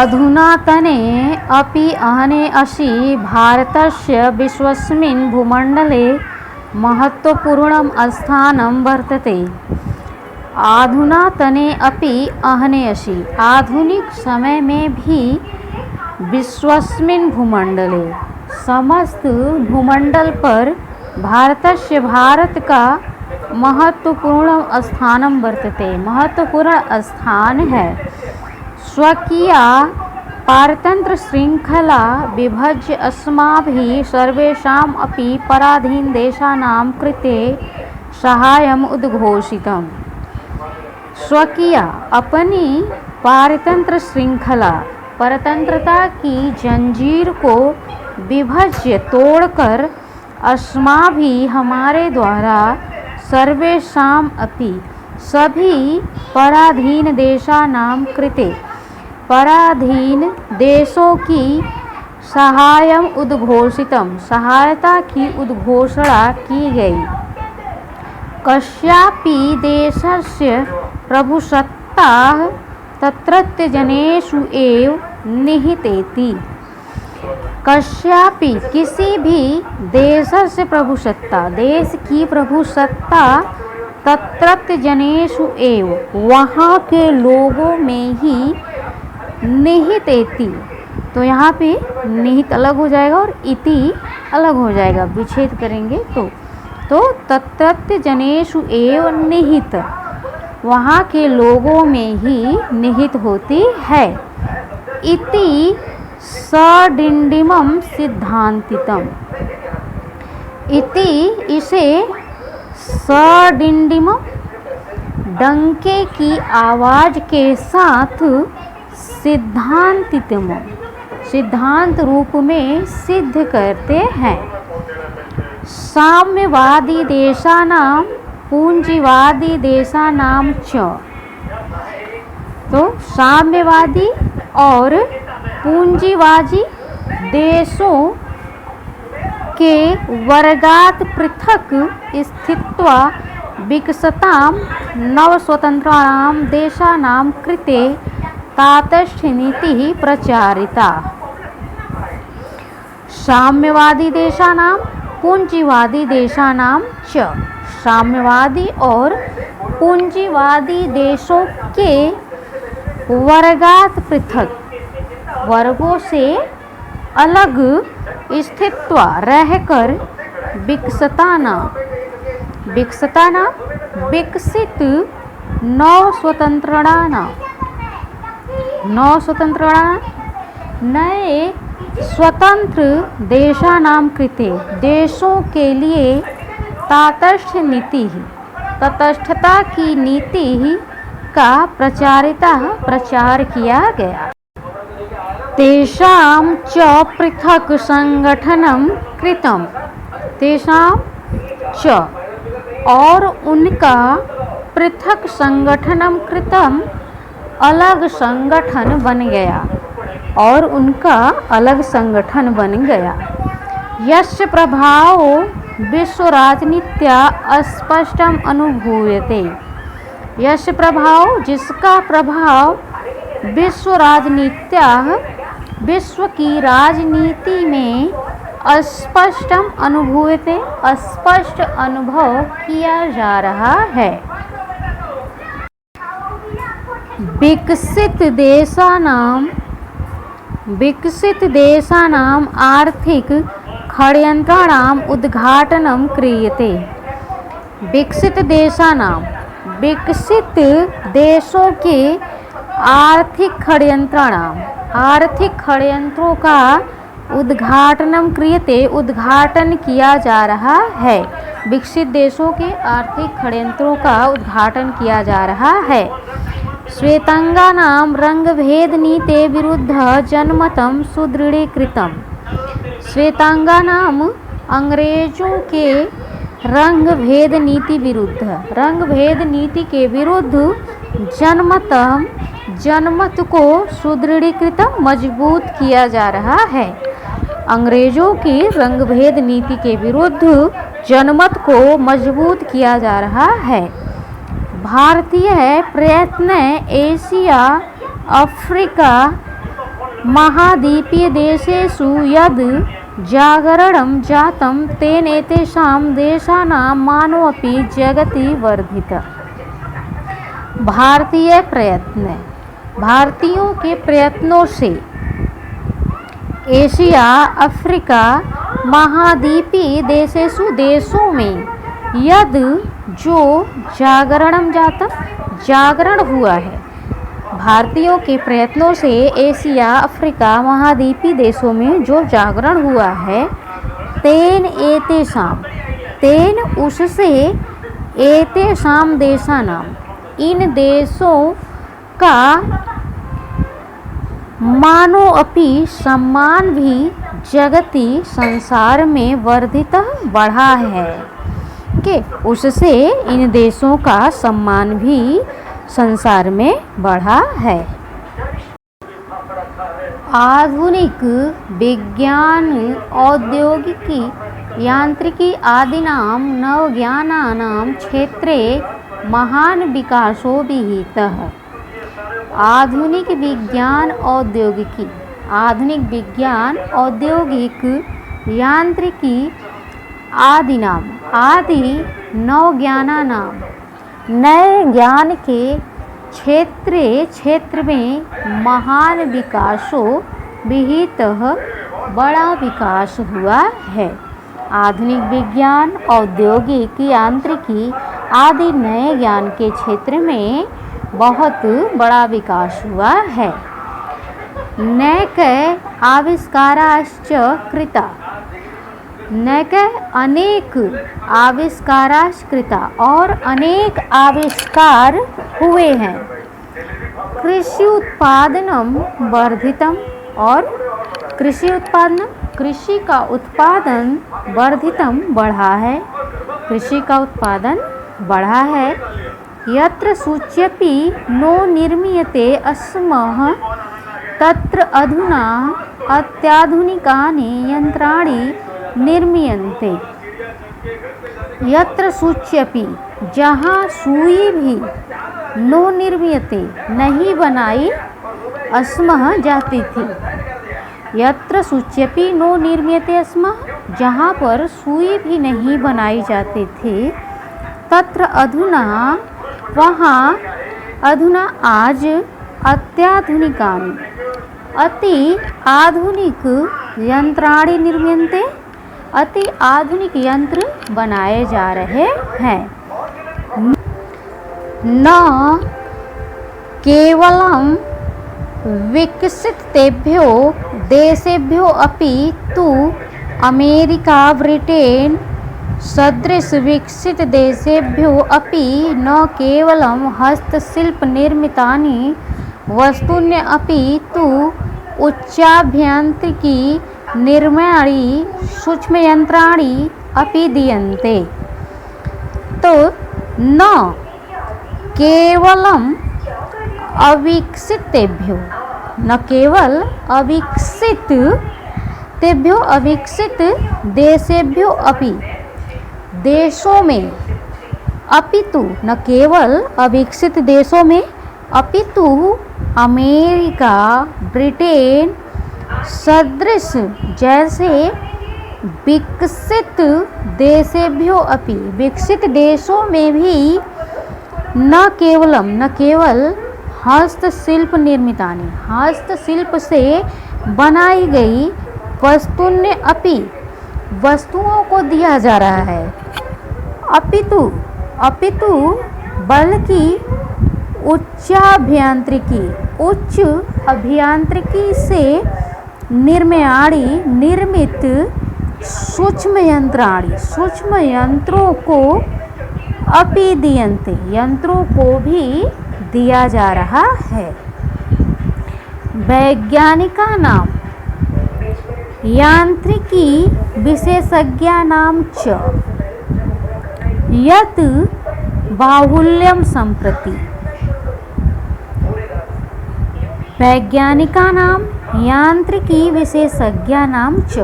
अधुनातने अपि अहने असि भारतस्य विश्वस्मिन् भूमण्डले महत्वपूर्णं स्थानं वर्तते। अधुनातने अपि अहने असि, आधुनिक समय में भी विश्वस्मिन् भूमण्डले, समस्त भूमंडल पर भारतस्य, भारत का महत्वपूर्ण स्थानं वर्तते, महत्वपूर्ण स्थान है। स्वकीय पारतंत्र श्रृंखला विभज्य अस्माभिः सर्वेषाम् अपि पराधीन देशानां कृते सहायम् उद्घोषितम्। स्वकीय अपनी पारतंत्र श्रृंखला, परतंत्रता की जंजीर को विभज्य तोड़कर अस्माभिः हमारे द्वारा सर्वेषाम् अपि सभी पराधीन देशानां कृते, पराधीन देशों की सहायम उद्घोषितम, सहायता की उद्घोषणा की गई। कस्यापि देशस्य प्रभुसत्ता तत्रत्य जनेषु एव निहितेति। कस्यापि किसी भी देशस्य प्रभुसत्ता, देश की प्रभुसत्ता तत्रत्य जनेषु एव, वहाँ के लोगों में ही निहितेति। तो यहाँ पे निहित अलग हो जाएगा और इति अलग हो जाएगा, विच्छेद करेंगे तो तत्रत्य जनेषु एव निहित, वहाँ के लोगों में ही निहित होती है। इति सडिंडिमम सिद्धांतितम। इति इसे सडिंडिमम, डंके की आवाज के साथ सिद्धांतितम, सिद्धांत रूप में सिद्ध करते हैं। साम्यवादी देशानां पूंजीवादी देशानां च। तो साम्यवादी और पूंजीवादी देशों के वर्गात् पृथक स्थित्वा विकसतां नवस्वतन्त्राणां देशानां कृते तातस्थ्यनीतिः प्रचारिता। साम्यवादी देशानां पूंजीवादी देशानां च। साम्यवादी और पूंजीवादी देशों के वर्गात् पृथक, वर्गों से अलग स्थित्वा रहकर विकसताना, विकसताना विकसित नवस्वतंत्रणाना, नवस्वतंत्रणाना नए स्वतंत्र देशानां कृते, देशों के लिए तातस्थ्य नीति, तटस्थता की नीति का प्रचार किया गया। तेषां च पृथक संगठनं कृतम्। तेषां च और उनका पृथक संगठनं कृतम्, अलग संगठन बन गया, और उनका अलग संगठन बन गया। यस्य प्रभाव विश्व राजनीत्या अस्पष्टम अनुभूयते। यस्य प्रभाव, जिसका प्रभाव विश्व राजनीत्या, विश्व की राजनीति में अस्पष्टम अनुभूयते, अस्पष्ट अनुभव किया जा रहा है। विकसित देशानां आर्थिक षड्यंत्राणाम् उद्घाटनं क्रियते। विकसित देशानां, विकसित देशों के आर्थिक षड्यंत्राणां, आर्थिक षड्यंत्रों का उद्घाटनम क्रियते, उद्घाटन किया जा रहा है। विकसित देशों के आर्थिक षड्यंत्रों का उद्घाटन किया जा रहा है। श्वेतांगानां रंगभेद नीते विरुद्ध जनमतं सुदृढ़ीकृतम्। श्वेतांगानां, अंग्रेजों के रंग भेद नीति विरुद्ध, रंग भेद नीति के विरुद्ध जनमतम, जनमत को सुदृढ़ीकृत, मजबूत किया जा रहा है। अंग्रेजों की रंग भेद नीति के विरुद्ध जनमत को मजबूत किया जा रहा है। भारतीय प्रयत्न एशिया, अफ्रीका महाद्वीपीय देशेषु यद् जागरणं जातं तेन एतेषां देशानां मानोऽपि जगति वर्धितः। भारतीयों के प्रयत्नों से एशिया अफ्रीका महाद्वीपीय देशों में यद जो जागरण हुआ है। भारतीयों के प्रयत्नों से एशिया अफ्रीका महाद्वीपीय देशों में जो जागरण हुआ है, तेन उससे एतेषां देशानां इन देशों का मानो अपि सम्मान भी जगति संसार में वर्धितः बढ़ा है कि उससे इन देशों का सम्मान भी संसार में बढ़ा है। आधुनिक विज्ञान औद्योगिकी यांत्रिकी आदीनां नवज्ञानानां क्षेत्रे महान विकासो विहितः। आधुनिक विज्ञान औद्योगिक यांत्रिकी आदि नवज्ञानानां नए ज्ञान के क्षेत्र में महान विकासो विहितः बड़ा विकास हुआ है। आधुनिक विज्ञान औद्योगिक यांत्रिकी आदि नए ज्ञान के क्षेत्र में बहुत बड़ा विकास हुआ है। नैक अनेक आविष्काराश्च और अनेक आविष्कार हुए हैं। कृषि उत्पादनम वर्धितम और कृषि का उत्पादन वर्धितम बढ़ा है। कृषि का उत्पादन बढ़ा है। यत्र सूच्यपि नो निर्मीयते अस्मः तत्र अधुना अत्याधुनिकानि यंत्राणि निर्मीयन्ते। यत्र सूच्यपि जहाँ सुई भी नो निर्मीयते नहीं बनाई अस्मः जाती थी। यत्र सूच्यपि नो निर्मीयते अस्मः जहाँ पर सुई भी नहीं बनाई जाती थी, तत्र अधुना वहाँ अधुना आज अत्याधुनिकानि अति आधुनिक यंत्राणि निर्मीयन्ते। अति आधुनिक यंत्र बनाए जा रहे हैं। न केवलं विकसितेभ्यो देशेभ्यो अपि तु अमेरिका ब्रिटेन सदृश विकसित देशेभ्यो अपि न केवलं हस्तशिल्प निर्मितानि वस्तूनि अपि तु उच्चाभ्यांत्रिकी निर्माणी सूक्ष्मयंत्राणि अपि दीयन्ते। तो न केवलम अविकसितेभ्यो न केवल अविकसित देशेभ्यो अपि देशों में अपितु न केवल अविकसित देशों में अपितु अमेरिका ब्रिटेन सदृश जैसे विकसित देशेभ्यो अपि विकसित देशों में भी न केवल हस्तशिल्प निर्मितानि हस्तशिल्प से बनाई गई वस्तुन्य अपि वस्तुओं को दिया जा रहा है। अपितु बल्कि उच्च अभियांत्रिकी से निर्मित सूक्ष्म यंत्रों को अपि दीयन्ते यंत्रों को भी दिया जा रहा है। वैज्ञानिकानां यांत्रिकी विशेषज्ञानां च यत् बाहुल्यं सम्प्रति। वैज्ञानिकानां यांत्रिकी विशेषज्ञानां च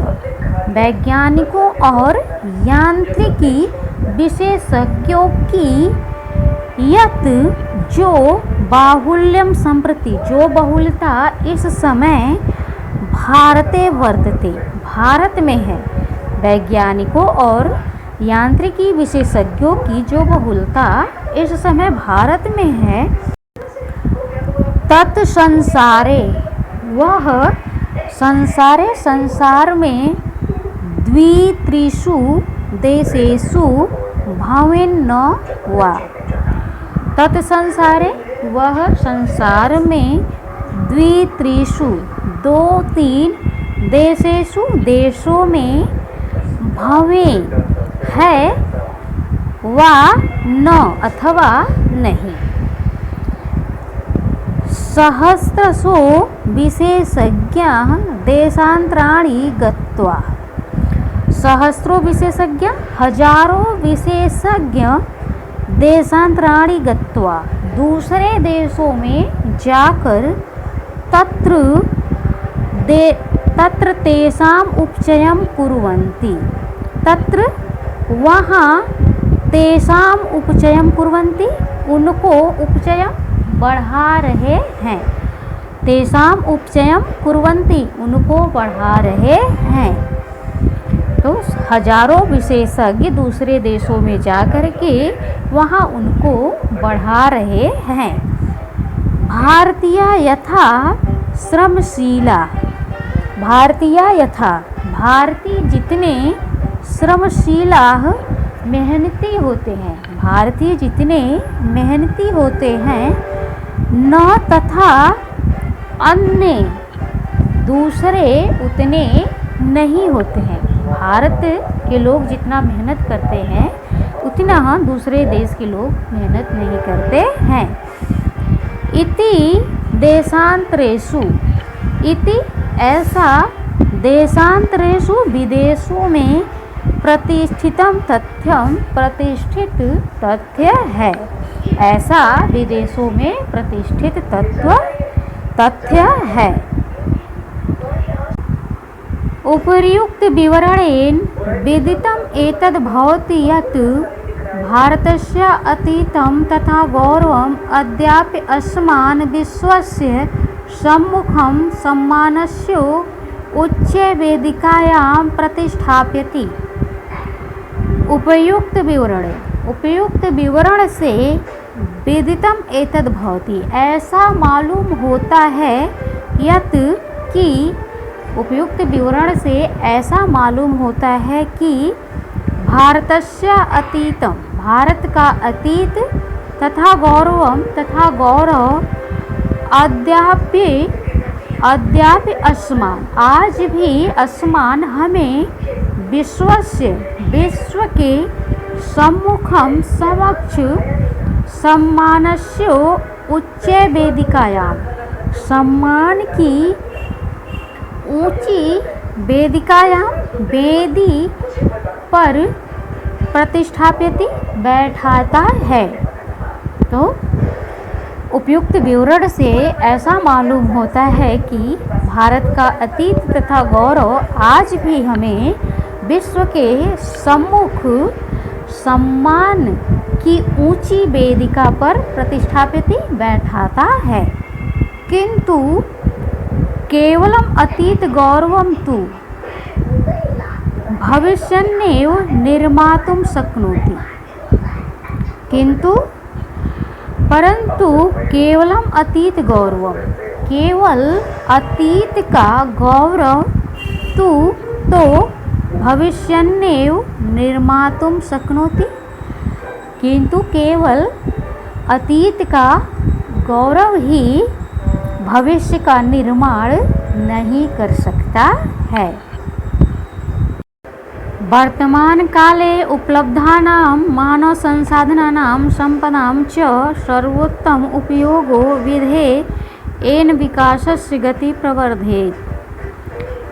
वैज्ञानिकों और यांत्रिकी विशेषज्ञों की यत् जो बाहुल्यम संप्रति जो बहुलता इस समय भारते वर्तते, भारत में है। वैज्ञानिकों और यांत्रिकी विशेषज्ञों की जो बहुलता इस समय भारत में है, तत्संसारे, वह संसारे, संसार में द्वित्रिषु देशेषु भवेन्न वा। तत्संसारे, वह संसार में द्वित्रिषु, 2-3 देशेषु, देशों में भवे, है, वा न, अथवा नहीं। सहस्रशो विशेषज्ञाः देशान्तराणि गत्वा, सहस्रों विशेषज्ञ, हजारों विशेषज्ञ देशान्तराणि गत्वा, दूसरे देशों में जाकर तत्र तेषाम् उपचयं कुर्वन्ति, तत्र वहाँ तेषाम् उपचयं कुर्वन्ति, उनको उपचयं बढ़ा रहे हैं। तेषाम् उपचयं कुर्वन्ति, उनको बढ़ा रहे हैं। तो हजारों विशेषज्ञ दूसरे देशों में जा कर के वहाँ उनको बढ़ा रहे हैं। भारतीय यथा श्रमशीला, भारतीय यथा, भारतीय जितने श्रमशीला, मेहनती होते हैं, भारतीय जितने मेहनती होते हैं, न तथा अन्य दूसरे उतने नहीं होते हैं। भारत के लोग जितना मेहनत करते हैं उतना दूसरे देश के लोग मेहनत नहीं करते हैं। इति देशांतरेषु, इति ऐसा, देशांतरेषु विदेशों में प्रतिष्ठितम तथ्यम, प्रतिष्ठित तथ्य है, ऐसा विदेशों में प्रतिष्ठित तथ्य है। उपर्युक्त विवरणेन विदितम् एतद् भवति यत् भारतस्य अतीतं तथा गौरवम् अद्यापि अस्मान् विश्वस्य सम्मुखं सम्मानस्य उच्च वेदिकायां प्रतिष्ठापयति। उपयुक्त विवरण, उपयुक्त विवरण से विदितम एतद् भवति, ऐसा मालूम होता है, यत् कि, उपयुक्त विवरण से ऐसा मालूम होता है कि भारतस्य अतीतम, भारत का अतीत, तथा गौरवम, तथा गौरव, अद्यापि अस्मान, आज भी अस्मान हमें विश्वस्य, विश्व के सम्मुखम, समक्ष, सम्मानस्य उच्च वेदिकायां, सम्मान की ऊंची वेदिकायां, वेदी पर प्रतिष्ठापयति, बैठाता है। तो उपयुक्त विवरण से ऐसा मालूम होता है कि भारत का अतीत तथा गौरव आज भी हमें विश्व के सम्मुख सम्मान की ऊंची वेदिका पर प्रतिष्ठापयति, बैठाता है। किंतु केवलम अतीत गौरवम तु भविष्यन्नेव निर्मातुं शक्नोति, किंतु परंतु केवलम अतीत गौरवम, केवल अतीत का गौरव तो भविष्यन्नेव निर्मातुं शक्नोति, किंतु केवल अतीत का गौरव ही भविष्य का निर्माण नहीं कर सकता है। वर्तमान काले उपलब्धानां मानव संसाधनानां संपदां च सर्वोत्तम उपयोगो विधेयेन येन विकासस्य गति प्रवर्धेत।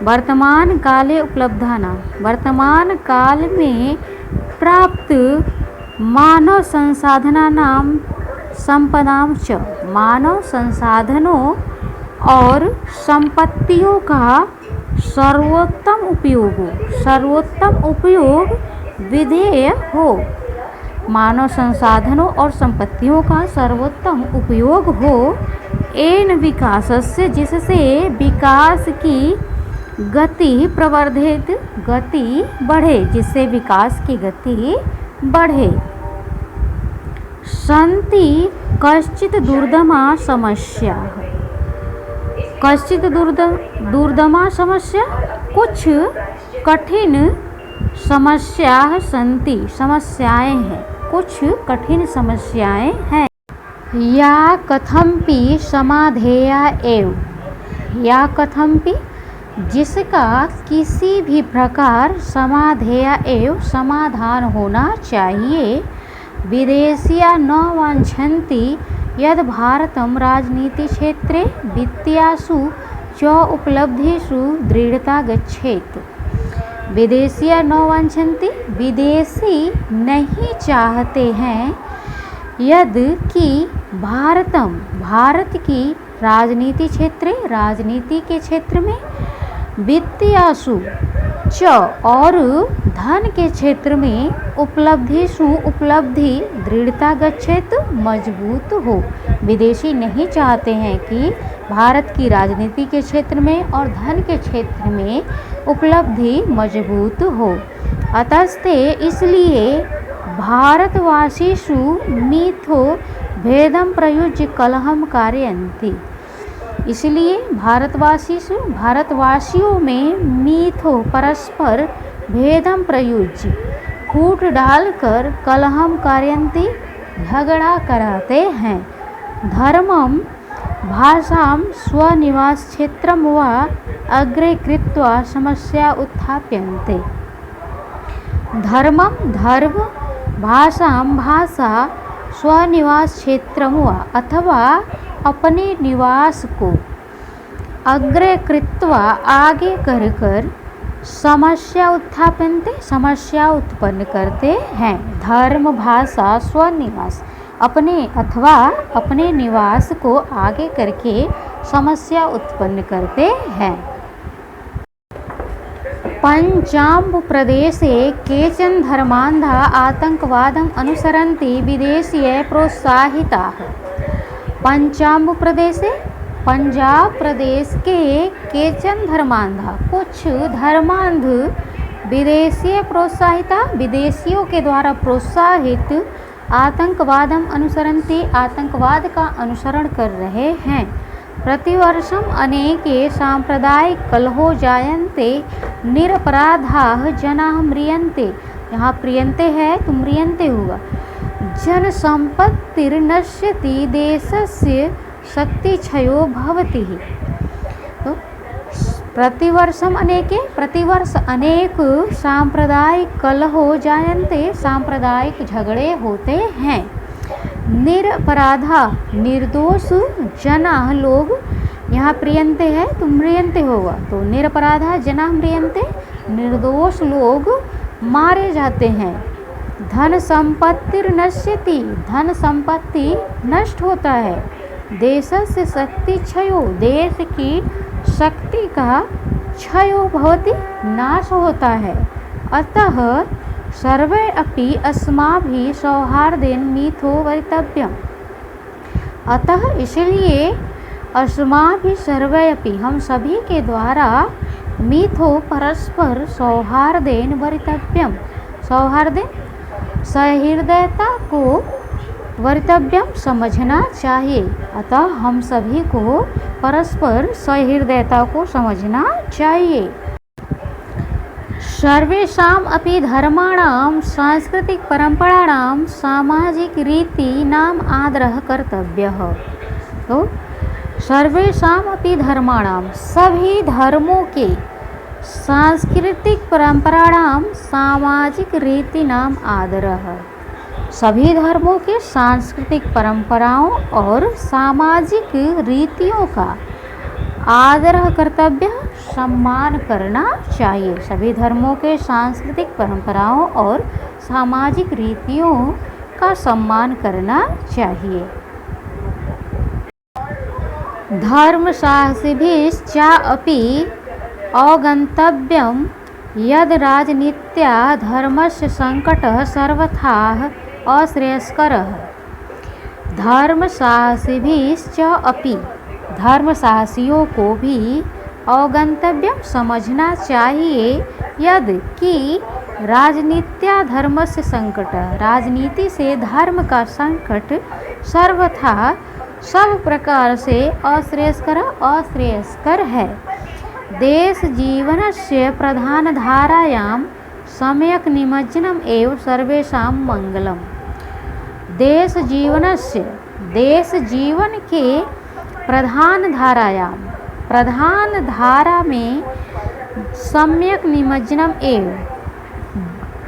वर्तमान काले उपलब्धानां, वर्तमान काल में प्राप्त मानव संसाधनानां संपदां च, मानव संसाधनों और संपत्तियों का सर्वोत्तम उपयोग हो, सर्वोत्तम उपयोग विधेय हो, मानव संसाधनों और संपत्तियों का सर्वोत्तम उपयोग हो, एन विकासस्य, जिससे विकास की गति प्रवर्धित, गति बढ़े, जिससे विकास की गति बढ़े। सन्ति कश्चित् दुर्दमा समस्या, कश्चित् दुर्दमा समस्या, कुछ कठिन समस्या सन्ति, समस्याएं हैं, कुछ कठिन समस्याएं हैं। या कथमपि समाधेया एव, या कथमपि, जिसका किसी भी प्रकार समाधेया एव, समाधान होना चाहिए। विदेशिया न वाञ्छन्ति यद् भारतं राजनीति क्षेत्रे वित्तीयासु च उपलब्धिषु दृढ़ता गच्छेत्। विदेशिया न वाञ्छन्ति, विदेशी नहीं चाहते हैं, यद कि भारतम, भारत की राजनीति क्षेत्र, राजनीति के क्षेत्र में, वित्तीयासु च, और धन के क्षेत्र में, उपलब्धिषु, उपलब्धि, दृढ़ता गच्छेत, मजबूत हो। विदेशी नहीं चाहते हैं कि भारत की राजनीति के क्षेत्र में और धन के क्षेत्र में उपलब्धि मजबूत हो। अतस्ते, इसलिए भारतवासीषु मिथो भेदं प्रयुज्य कलहं कारयन्ति, इसलिए भारतवासीषु, भारतवासियों में मिथो, परस्पर, भेदं प्रयुज्य, फूट डालकर, कलहं कारयन्ति, झगड़ा कराते हैं। धर्मं भाषां स्वनिवास क्षेत्रं वा अग्रे कृत्वा समस्या उत्थाप्यन्ते। धर्मं, धर्म, भाषां, भाषा, स्वनिवास क्षेत्रं वा, अथवा अपने निवास को, अग्रे कृत्वा, आगे कर कर, समस्या उत्थापन्ते, समस्या उत्पन्न करते हैं। धर्म, भाषा, स्वनिवास, अपने अथवा अपने निवास को आगे करके समस्या उत्पन्न करते हैं। पंजाब प्रदेशे केचन धर्मान्धा आतंकवादम् अनुसरन्ति विदेशीय प्रोत्साहिताः। पंजाब प्रदेशे, पंजाब प्रदेश के केचन धर्मांधा, कुछ धर्मांध, विदेशीय प्रोत्साहिता, विदेशियों के द्वारा प्रोत्साहित, आतंकवादम अनुसरन्ति, आतंकवाद का अनुसरण कर रहे हैं। प्रतिवर्षम अनेके सांप्रदायिक कलहो जायन्ते निरपराधाः जनाः म्रियन्ते, यहाँ प्रियन्ते है तो म्रियन्ते होगा। जनसम्पत्तिर्नश्यति देशस्य शक्तिक्षयो भवति। तो प्रतिवर्षम अनेके, प्रतिवर्ष अनेक सांप्रदायिक कलहो जायन्ते, सांप्रदायिक झगड़े होते हैं। निरपराधा, निर्दोष, जना, लोग, यहाँ प्रियन्ते है तो म्रियन्ते होगा, तो निरपराधा जना म्रियन्ते, निर्दोष लोग मारे जाते हैं। धन संपत्ति नश्यति, धन संपत्ति नष्ट होता है। देशस्य शक्ति क्षयो, देश की शक्ति का क्षयो भवति, नाश होता है। अतः सर्वे अपि अस्माभिः सौहार्देन मिथो वक्तव्यम्, अतः इसलिए अस्माभिः सर्वे अपि, हम सभी के द्वारा, मिथो, परस्पर, सौहार्देन वक्तव्यम्, सौहार्देन, सहृदयता को, वक्तव्यम, समझना चाहिए। अतः हम सभी को परस्पर सहृदयता को समझना चाहिए। सर्वेषाम् अपि धर्माणां सांस्कृतिक परंपराणां सामाजिक रीतीनाम् आदरः कर्तव्यः। तो सर्वेषाम् अपि धर्माणां, सभी धर्मों के, सांस्कृतिक परंपराणां सामाजिक रीतीनाम् आदरः, सभी धर्मों के सांस्कृतिक परंपराओं और सामाजिक रीतियों का आदर कर्तव्य, सम्मान करना चाहिए। सभी धर्मों के सांस्कृतिक परंपराओं और सामाजिक रीतियों का सम्मान करना चाहिए। धर्मशास्त्रिभिश्च अपि अवगन्तव्यं यद् राजनीत्या धर्मस्य संकटः सर्वथा अश्रेयस्करः। धर्मशास्त्रिभिश्च अपि, धर्मशास्त्रियों को भी, अवगंतव्यम समझना चाहिए यद कि राजनीत्या धर्म से संकट, राजनीति से धर्म का संकट सर्वथा सब प्रकार से अश्रेयस्कर है। देश जीवनस्य प्रधान धारायां सम्यक् निमज्जनम एव सर्वेषां मंगलम। देश जीवन के प्रधान धारा में सम्यक निमज्जनम एवं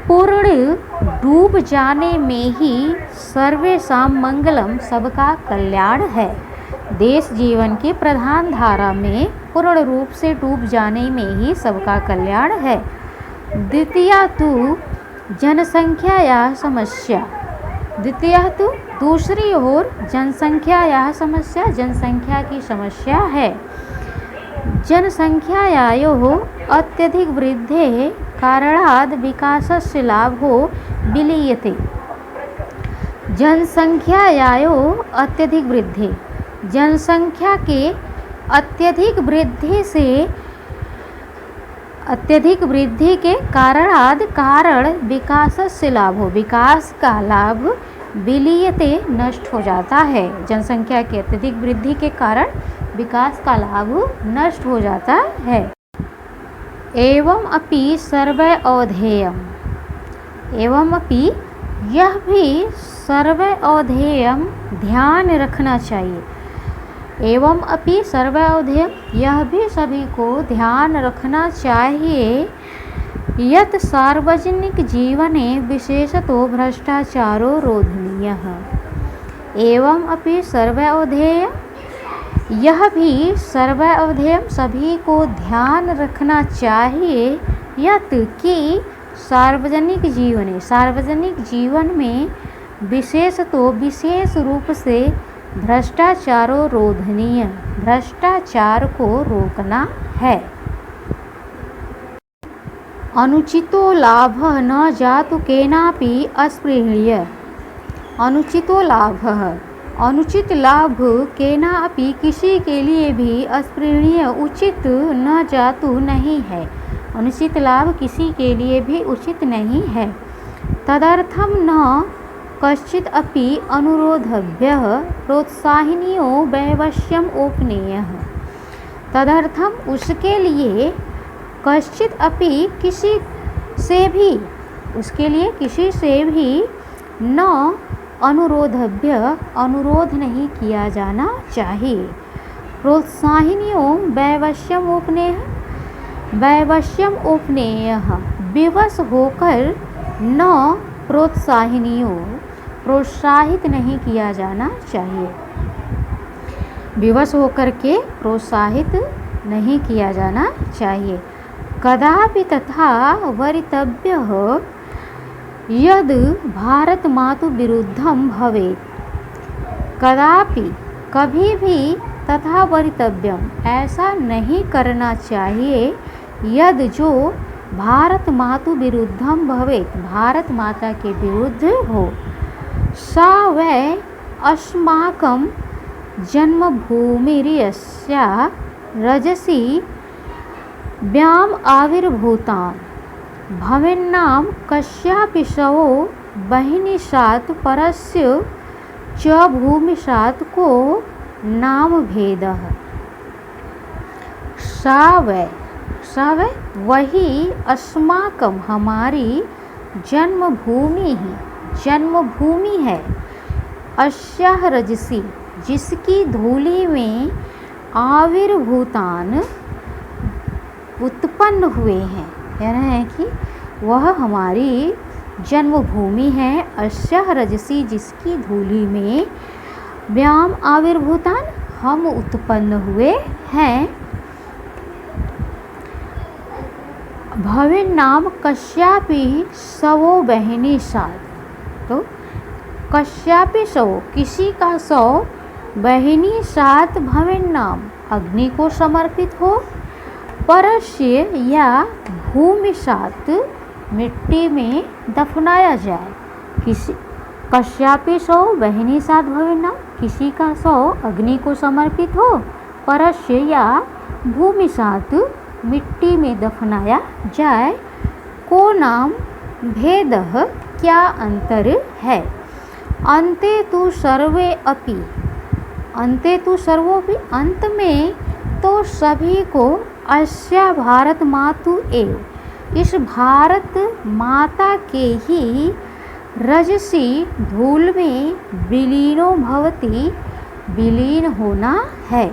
पूर्ण डूब जाने में ही सर्वेषां मंगलम सबका कल्याण है। देश जीवन की प्रधान धारा में पूर्ण रूप से डूब जाने में ही सबका कल्याण है। द्वितीया तो जनसंख्या या समस्या, द्वितीया तो दूसरी ओर जनसंख्या या समस्या, जनसंख्या की समस्या है। जनसंख्यायाः अत्यधिक वृद्धेः कारणात् विकासस्य लाभो विलीयते। जनसंख्यायाः अत्यधिक वृद्धि, जनसंख्या के अत्यधिक वृद्धि के कारण विकासस्य लाभो, विकास का लाभ विलीयते नष्ट हो जाता है। जनसंख्या की अत्यधिक वृद्धि के कारण विकास का लाभ नष्ट हो जाता है। एवं अपि सर्वै अवधेयम्, एवं अपि यह भी सर्वै अवधेयम् ध्यान रखना चाहिए। एवं अपि सर्वै अवधेयम्, यह भी सभी को ध्यान रखना चाहिए यत् सार्वजनिक जीवने विशेषतो भ्रष्टाचारो रोधनीयः। एवं अपि सर्वै अवधेयम्, यह भी सर्वै अवधेयम् सभी को ध्यान रखना चाहिए यत् कि सार्वजनिक जीवन में विशेष रूप से भ्रष्टाचारो रोधनीय, भ्रष्टाचार को रोकना है। अनुचितो लाभः न जातु केनापि अस्पृह्य। अनुचितो लाभः, अनुचित लाभ केनापि किसी के लिए भी अस्पृहणीय उचित न जातु नहीं है। अनुचित लाभ किसी के लिए भी उचित नहीं है। तदर्थम न कश्चित् अपि अनुरोधव्यः प्रोत्साहनीयो वैवश्यम ओपनेयः। तदर्थम उसके लिए कश्चित् अपि किसी से भी, उसके लिए किसी से भी न अनुरोधव्य, अनुरोध नहीं किया जाना चाहिए। प्रोत्साहनीयो वैवश्यम उपनेय, वैवश्यम उपनेयः, विवश होकर न प्रोत्साहनीयो, प्रोत्साहित नहीं किया जाना चाहिए। विवश होकर के प्रोत्साहित नहीं किया जाना चाहिए। कदापि तथा वरितव्यः यद भारत मातु विरुद्धम भवेत्। कदापि, कभी भी, तथा वरितव्यम, ऐसा नहीं करना चाहिए यद जो भारत मातु विरुद्धम भवेत्, भारत माता के विरुद्ध हो। सा वै अस्माकं जन्मभूमिर्यस्या रजसी व्याम आविर्भूतां भवेन्नाम कस्यापि शवो बहिनीशात् परस्य च भूमिशात् को नाम भेदः। सा वै वही अस्माकं, हमारी जन्मभूमि है। अस्याः रजसी, जिसकी धूलि में आविर्भूतान उत्पन्न हुए हैं, कहना है कि वह हमारी जन्मभूमि है। अस्याः रजसी, जिसकी धूलि में व्याम आविर्भूतान, हम उत्पन्न हुए हैं। भवेन्नाम कस्यापि शवो बहिनीशात्, तो कस्यापि शव, किसी का शव, बहिनीशात् भवेन्नाम, अग्नि को समर्पित हो, परस्य या भूमिशात्, मिट्टी में दफनाया जाए। किसी कश्यापि शव बहिनीशात् भवेन्नाम, किसी का शव अग्नि को समर्पित हो परस्य या भूमिसात मिट्टी में दफनाया जाए, को नाम भेदः क्या अंतर है। अन्ते तु सर्वे अपि, अन्ते तु सर्वोपि, अंत में तो सभी को अस्या भारत मातु एव, इस भारत माता के ही रजसी धूल में विलीनो भवति, विलीन होना है।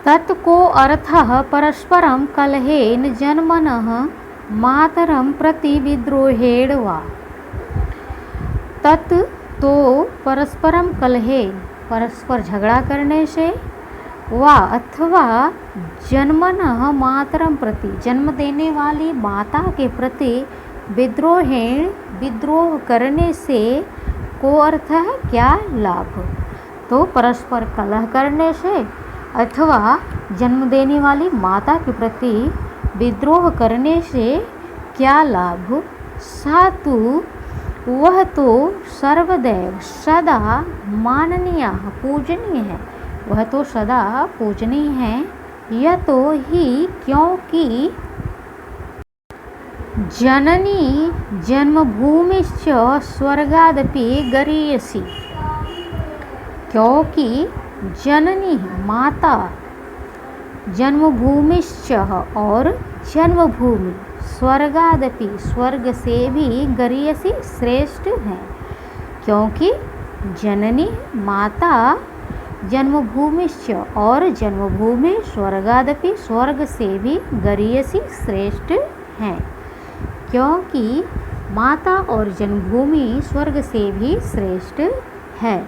तत्को अर्थः परस्परं कलहेन जन्मनः मातरं प्रति विद्रोहेण वा। तत् तो परस्परम कलहेन, परस्पर झगड़ा करने से, वा अथवा जन्मनः मातरम प्रति, जन्म देने वाली माता के प्रति, विद्रोहेण, विद्रोह करने से, को अर्थ है क्या लाभ। तो परस्पर कलह करने से अथवा जन्म देने वाली माता के प्रति विद्रोह करने से क्या लाभ। सातु, वह तो सर्वदैव सदा माननीय पूजनीय है, वह तो सदा पूजनीय है। यह तो ही क्योंकि जननी जन्मभूमिश्च स्वर्गादपि गरीयसी, क्योंकि जननी माता जन्मभूमिश्च और जन्मभूमि, स्वर्गादपि स्वर्ग से भी, गरीयसी श्रेष्ठ है, क्योंकि जननी माता जन्मभूमिश्च और जन्मभूमि, स्वर्गादपि स्वर्ग से भी, गरीयसी श्रेष्ठ हैं, क्योंकि माता और जन्मभूमि स्वर्ग से भी श्रेष्ठ है।